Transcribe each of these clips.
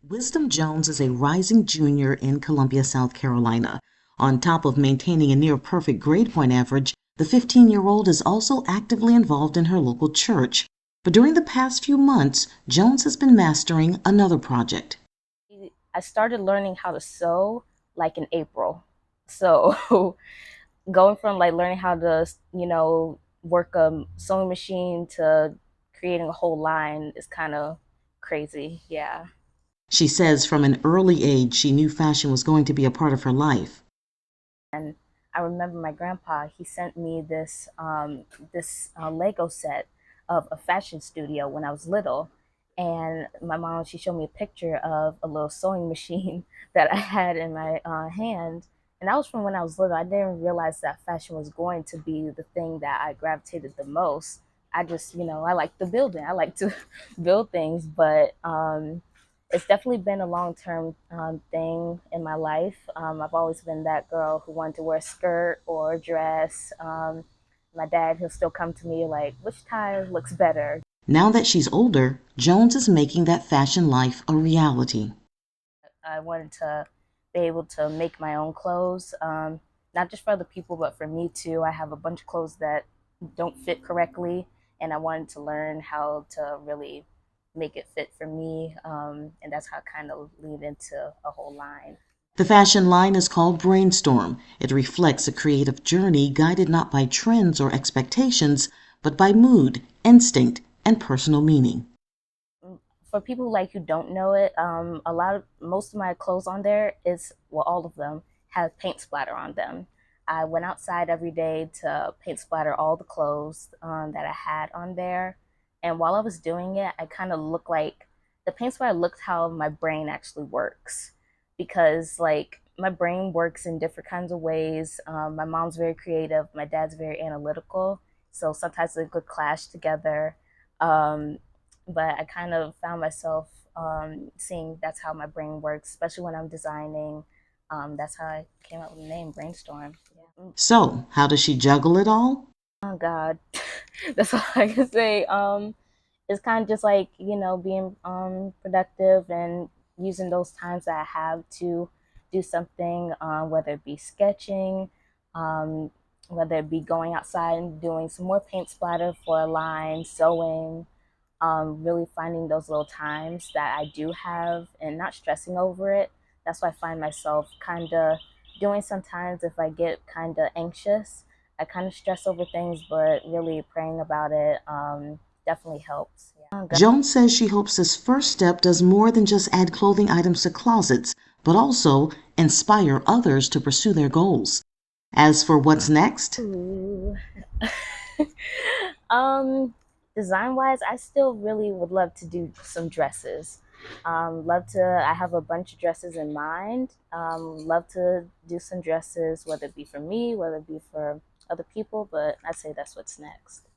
Wisdom Jones is a rising junior in Columbia, South Carolina. On top of maintaining a near-perfect grade point average, the 15-year-old is also actively involved in her local church. But during the past few months, Jones has been mastering another project. I started learning how to sew like in April. So going from like learning how to, work a sewing machine to creating a whole line is kind of crazy. Yeah. She says from an early age she knew fashion was going to be a part of her life. And I remember my grandpa, he sent me Lego set of a fashion studio when I was little. And my mom, she showed me a picture of a little sewing machine that I had in my hand. And that was from when I was little. I didn't realize that fashion was going to be the thing that I gravitated the most. I just, I like the building. I like to build things, but it's definitely been a long-term thing in my life. I've always been that girl who wanted to wear a skirt or a dress. My dad, he'll still come to me like, which tie looks better? Now that she's older, Jones is making that fashion life a reality. I wanted to be able to make my own clothes, not just for other people, but for me too. I have a bunch of clothes that don't fit correctly, and I wanted to learn how to really make it fit for me. And that's how I kind of lead into a whole line. The fashion line is called Brainstorm. It reflects a creative journey guided not by trends or expectations, but by mood, instinct, and personal meaning. For people like who don't know it, most of my clothes on there is, well, all of them have paint splatter on them. I went outside every day to paint splatter all the clothes that I had on there. And while I was doing it, I kind of looked like the paint splatter looked how my brain actually works. Because, like, my brain works in different kinds of ways. My mom's very creative, my dad's very analytical. So sometimes they could clash together. Um, but I kind of found myself seeing that's how my brain works, especially when I'm designing. That's how I came up with the name Brainstorm. Yeah. So, how does she juggle it all? Oh God, that's all I can say. It's kind of just like being productive and using those times that I have to do something, whether it be sketching, um, whether it be going outside and doing some more paint splatter for a line, sewing, really finding those little times that I do have and not stressing over it. That's why I find myself kind of doing sometimes if I get kind of anxious. I kind of stress over things, but really praying about it definitely helps. Yeah. Jones says she hopes this first step does more than just add clothing items to closets, but also inspire others to pursue their goals. As for what's next, Ooh. um, Design wise, I still really would love to do some dresses. I have a bunch of dresses in mind. Love to do some dresses, whether it be for me, whether it be for other people, but I'd say that's what's next.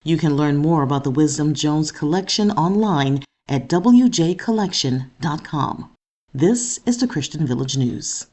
you can learn more about the Wisdom Jones collection online at wjcollection.com. This is the Christian Village News.